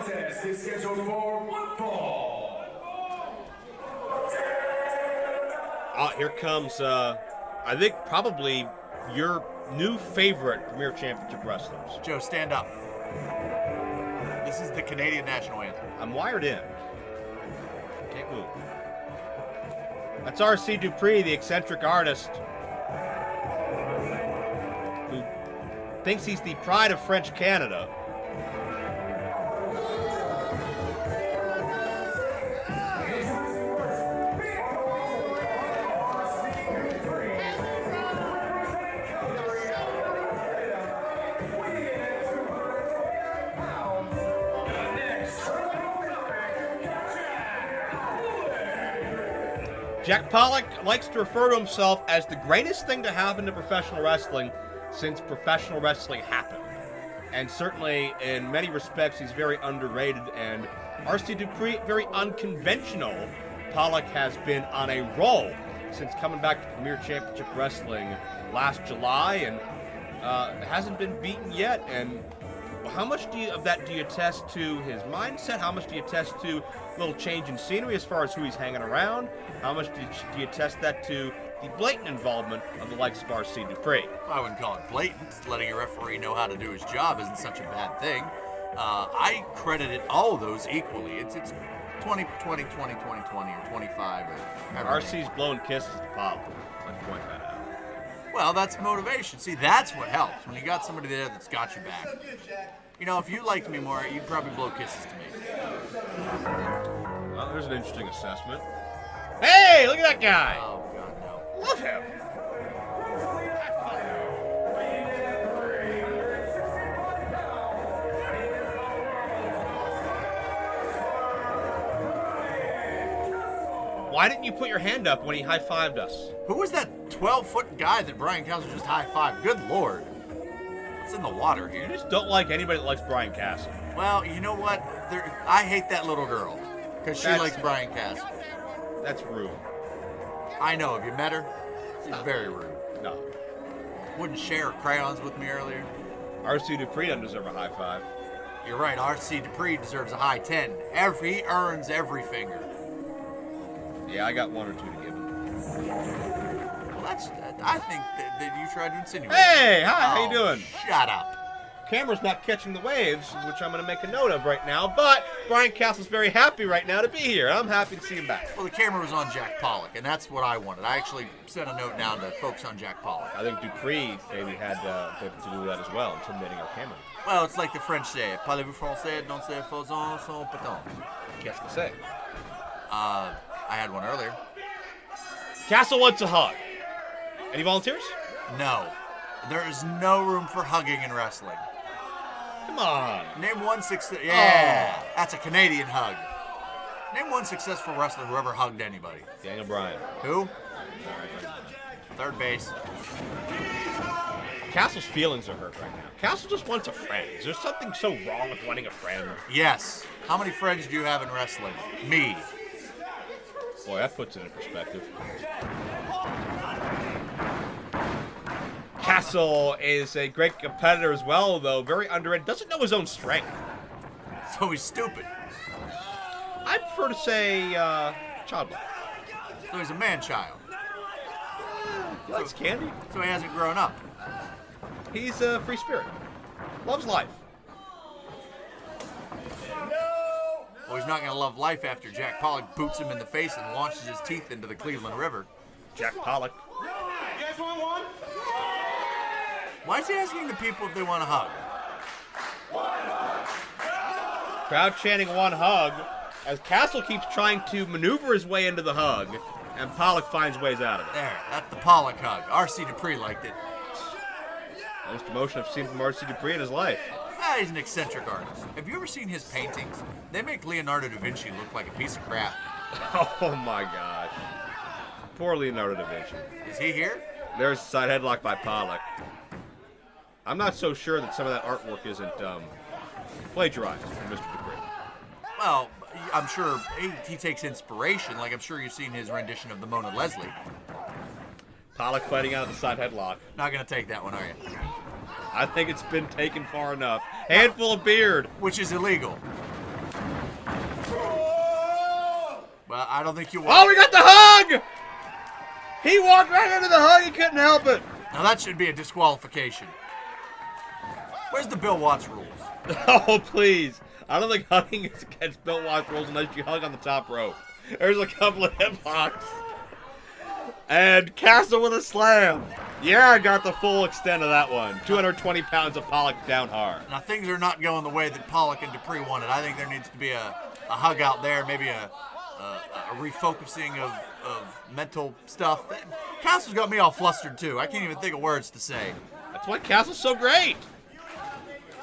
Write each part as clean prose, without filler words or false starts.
contest is scheduled for one fall. Here comes, I think, probably your new favorite Premier Championship wrestlers. Joe, stand up. This is the Canadian national anthem. I'm wired in. Can't move. That's R.C. Dupree, the eccentric artist, who thinks he's the pride of French Canada. Jack Pollock likes to refer to himself as the greatest thing to happen to professional wrestling since professional wrestling happened. And certainly, in many respects, he's very underrated. And R.C. Dupree, very unconventional. Pollock has been on a roll since coming back to Premier Championship Wrestling last July, and hasn't been beaten yet. And how much of that do you attest to his mindset? How much do you attest to a little change in scenery as far as who he's hanging around? How much do you attest that to the blatant involvement of the likes of R.C. Dupree? I wouldn't call it blatant. Letting a referee know how to do his job isn't such a bad thing. I credited all of those equally. It's 20, 20, 20, 20, 20, or 25. Or RC's blowing kisses to Pollock. Let's point that out. Well, that's motivation. See, that's what helps. When you got somebody there that's got your back. You know, if you liked me more, you'd probably blow kisses to me. Well, there's an interesting assessment. Hey, look at that guy. Oh, God, no. Love him. Why didn't you put your hand up when he high-fived us? Who was that 12-foot guy that Bryan Castle just high-fived? Good Lord. What's in the water here? You just don't like anybody that likes Bryan Castle. Well, you know what? I hate that little girl because she likes Bryan Castle. That's rude. I know. Have you met her? She's very rude. No. Wouldn't share crayons with me earlier. R.C. Dupree doesn't deserve a high five. You're right. R.C. Dupree deserves a high 10. He earns every finger. Yeah, I got one or two to give him. Well, I think that you tried to insinuate. Hey, hi, how you doing? Shut up. Camera's not catching the waves, which I'm going to make a note of right now, but Bryan Castle's very happy right now to be here. I'm happy to see him back. Well, the camera was on Jack Pollock, and that's what I wanted. I actually sent a note down to focus on Jack Pollock. I think Dupree maybe had to do that as well, intimidating our camera. Well, it's like the French say, parlez-vous français, non c'est faisant son pétant. Qu'est-ce que c'est? I had one earlier. Castle wants a hug. Any volunteers? No. There is no room for hugging in wrestling. Come on. Name one success. Yeah, that's a Canadian hug. Name one successful wrestler who ever hugged anybody. Daniel Bryan. Who? Third base. Castle's feelings are hurt right now. Castle just wants a friend. Is there something so wrong with wanting a friend? Yes. How many friends do you have in wrestling? Me. Boy, that puts it in perspective. Castle is a great competitor as well, though very underrated. Doesn't know his own strength. So he's stupid. I prefer to say childlike. So he's a man-child. He likes candy. So he hasn't grown up. He's a free spirit. Loves life. Well, he's not going to love life after Jack Pollock boots him in the face and launches his teeth into the Cleveland River. Jack Pollock. You guys want one? Why is he asking the people if they want a hug? Crowd chanting one hug as Castle keeps trying to maneuver his way into the hug, and Pollock finds ways out of it. There, that's the Pollock hug. R.C. Dupree liked it. Most emotion I've seen from R.C. Dupree in his life. He's an eccentric artist. Have you ever seen his paintings? They make Leonardo da Vinci look like a piece of crap. Oh my gosh. Poor Leonardo da Vinci. Is he here? There's a side headlock by Pollock. I'm not so sure that some of that artwork isn't plagiarized from Mr. Dupree. Well, I'm sure he takes inspiration. Like, I'm sure you've seen his rendition of the Mona Leslie. Pollock fighting out of the side headlock. Not going to take that one, are you? I think it's been taken far enough. Handful of beard. Which is illegal. Well, I don't think you Oh, want. we got the hug! He walked right into the hug. He couldn't help it. Now that should be a disqualification. Where's the Bill Watts rules? Oh, please. I don't think hugging is against Bill Watts rules unless you hug on the top rope. There's a couple of hip hooks. And Castle with a slam. Yeah, I got the full extent of that one. 220 pounds of Pollock down hard. Now things are not going the way that Pollock and Dupree wanted. I think there needs to be a hug out there, maybe a refocusing of mental stuff. Castle's got me all flustered too. I can't even think of words to say. That's why Castle's so great.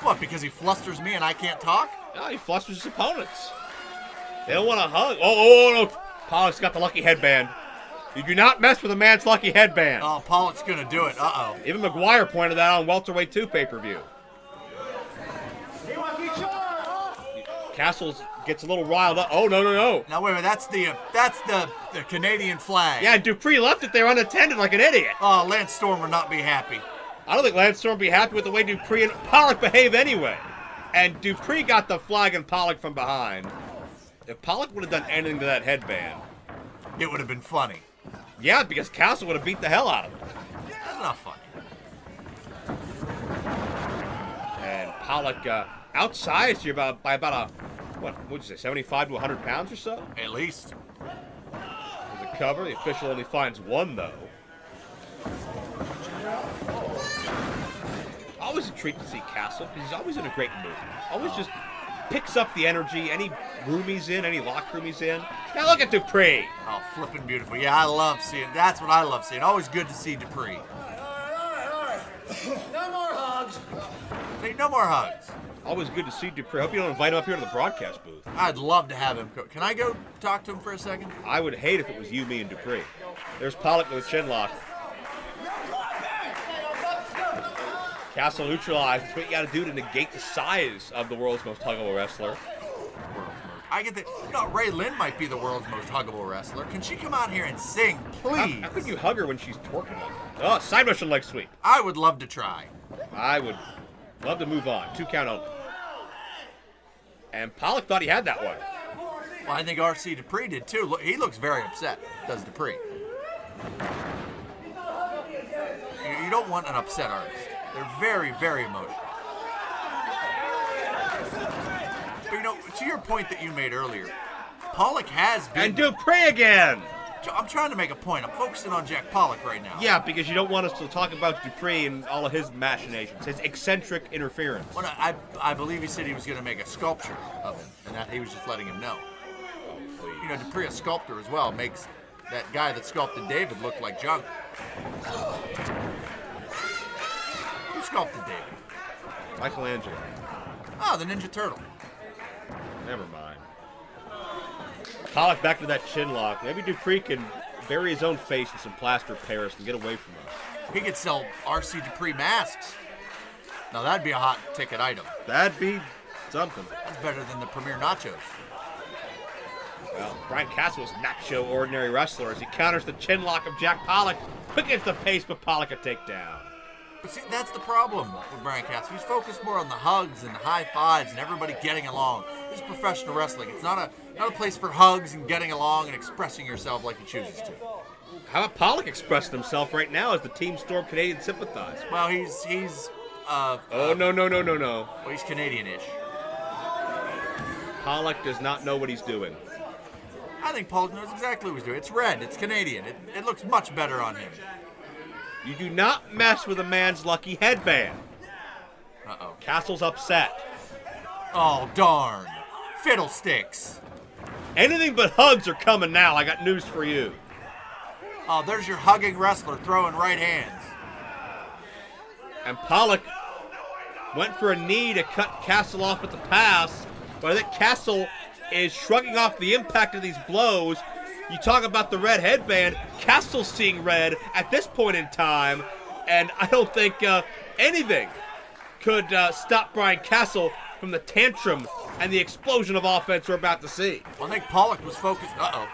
What, because he flusters me and I can't talk? No, he flusters his opponents. They don't want to hug. Oh, no. Pollock's got the lucky headband. You do not mess with a man's lucky headband. Oh, Pollock's going to do it. Uh-oh. Even McGuire pointed that out on Welterweight 2 pay-per-view. Castles gets a little riled up. Oh, no. Now, wait a minute. That's the Canadian flag. Yeah, Dupree left it there unattended like an idiot. Oh, Lance Storm would not be happy. I don't think Lance Storm would be happy with the way Dupree and Pollock behave anyway. And Dupree got the flag and Pollock from behind. If Pollock would have done anything to that headband, it would have been funny. Yeah, because Castle would have beat the hell out of him. That's not funny. And Pollock outsized you by about what would you say, 75 to 100 pounds or so? At least. There's a cover. The official only finds one, though. Always a treat to see Castle, because he's always in a great mood. Always just picks up the energy, any room he's in, any locker room he's in. Now look at Dupree. Oh, flipping beautiful. Yeah, I love seeing. That's what I love seeing. Always good to see Dupree. All right. No more hugs. Hey, no more hugs. Always good to see Dupree. Hope you don't invite him up here to the broadcast booth. I'd love to have him. Can I go talk to him for a second? I would hate if it was you, me, and Dupree. There's Pollock with a chin lock. Castle neutralized. That's what you got to do to negate the size of the world's most huggable wrestler. I get that. You know, Ray Lynn might be the world's most huggable wrestler. Can she come out here and sing, please? How could you hug her when she's twerking like that? Oh, side Russian leg sweep. I would love to try. I would love to move on. 2 count only. And Pollock thought he had that one. Well, I think R.C. Dupree did too. Look, he looks very upset, does Dupree. You don't want an upset artist. They're very, very emotional. But you know, to your point that you made earlier, Pollock has been... And Dupree again! I'm trying to make a point. I'm focusing on Jack Pollock right now. Yeah, because you don't want us to talk about Dupree and all of his machinations, his eccentric interference. Well, I believe he said he was going to make a sculpture of him, and that he was just letting him know. You know, Dupree, a sculptor as well, makes that guy that sculpted David look like junk. Who sculpted David? Michelangelo. Oh, the Ninja Turtle. Never mind. Pollock back to that chin lock. Maybe Dupree can bury his own face in some plaster of Paris and get away from us. He could sell R.C. Dupree masks. Now, that'd be a hot ticket item. That'd be something. That's better than the Premier Nachos. Well, Bryan Castle's not show ordinary wrestler as he counters the chin lock of Jack Pollock. Quick against the pace, but Pollock a takedown. But see, that's the problem with Bryan Castle. He's focused more on the hugs and the high fives and everybody getting along. This is professional wrestling. It's not a place for hugs and getting along and expressing yourself like he chooses to. How about Pollock expressing himself right now as the Team Storm Canadian sympathizer? Well, he's no. Well, he's Canadian-ish. Pollock does not know what he's doing. I think Pollock knows exactly what he's doing. It's red. It's Canadian. It looks much better on him. You do not mess with a man's lucky headband. Uh-oh. Castle's upset. Oh, darn. Fiddlesticks. Anything but hugs are coming now. I got news for you. Oh, there's your hugging wrestler throwing right hands. And Pollock went for a knee to cut Castle off at the pass, but I think Castle is shrugging off the impact of these blows. You talk about the red headband. Castle's seeing red at this point in time, and I don't think anything could stop Bryan Castle from the tantrum and the explosion of offense we're about to see. Well, I think Pollock was focused. Uh-oh.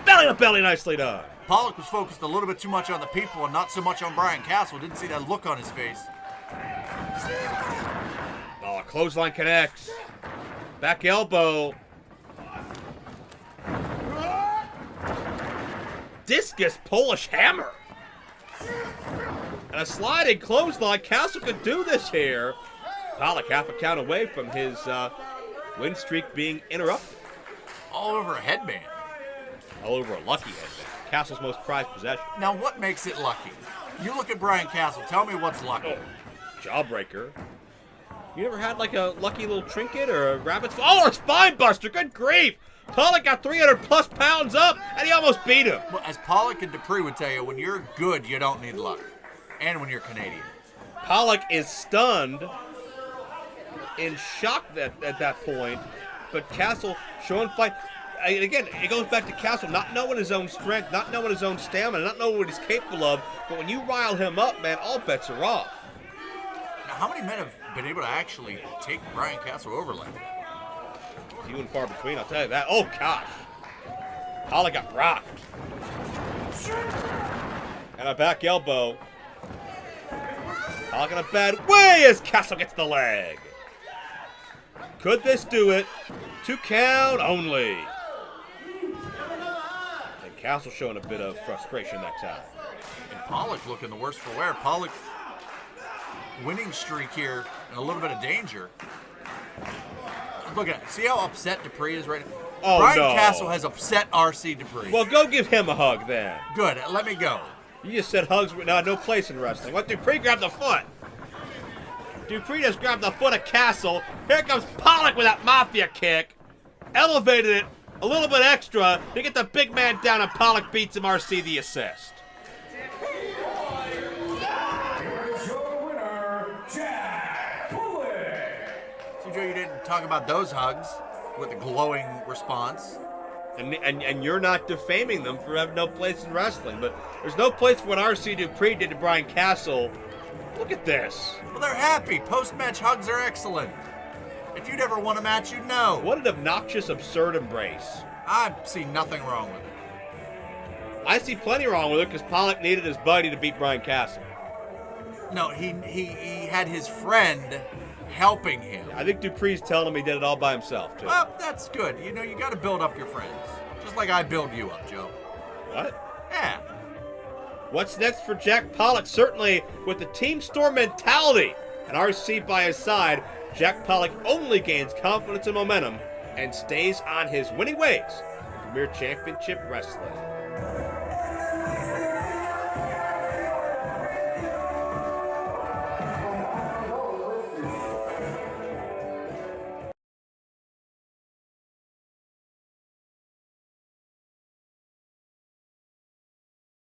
Belly to belly, nicely done. Pollock was focused a little bit too much on the people and not so much on Bryan Castle. Didn't see that look on his face. Oh, clothesline connects. Back elbow. discus Polish hammer. And a sliding clothesline. Castle could do this here. Pollock half a count away from his win streak being interrupted. All over a headband. All over a lucky headband. Castle's most prized possession. Now, what makes it lucky? You look at Bryan Castle. Tell me what's lucky. Oh, jawbreaker. You ever had like a lucky little trinket or a rabbit's... Oh, a spine buster. Good grief. Pollock got 300 plus pounds up, and he almost beat him. Well, as Pollock and Dupree would tell you, when you're good, you don't need luck. And when you're Canadian. Pollock is stunned, in shock at that point, but Castle showing fight. And again, it goes back to Castle not knowing his own strength, not knowing his own stamina, not knowing what he's capable of. But when you rile him up, man, all bets are off. Now, how many men have been able to actually take Bryan Castle over like that? Few and far between, I'll tell you that. Oh, gosh. Pollock got rocked. And a back elbow. Pollock in a bad way as Castle gets the leg. Could this do it? 2 count only. And Castle showing a bit of frustration that time. And Pollock looking the worse for wear. Pollock winning streak here and a little bit of danger. Look at it. See how upset Dupree is right now? Oh, Bryan no. Castle has upset RC Dupree. Well, go give him a hug then. Good. Let me go. You just said hugs were no place in wrestling. What? Dupree grabbed the foot. Dupree just grabbed the foot of Castle. Here comes Pollock with that mafia kick. Elevated it a little bit extra to get the big man down, and Pollock beats him. RC the assist. See, Joe, you didn't talk about those hugs with a glowing response. And you're not defaming them for having no place in wrestling, but there's no place for what RC Dupree did to Bryan Castle. Look at this. Well, they're happy. Post-match hugs are excellent. If you'd ever won a match, you'd know. What an obnoxious, absurd embrace. I see nothing wrong with it. I see plenty wrong with it because Pollock needed his buddy to beat Bryan Castle. No, he had his friend helping him. I think Dupree's telling him he did it all by himself, too. Well, that's good. You know, you got to build up your friends. Just like I build you up, Joe. What? Yeah. What's next for Jack Pollock? Certainly with the Team Storm mentality and RC by his side, Jack Pollock only gains confidence and momentum and stays on his winning ways in Premier Championship Wrestling.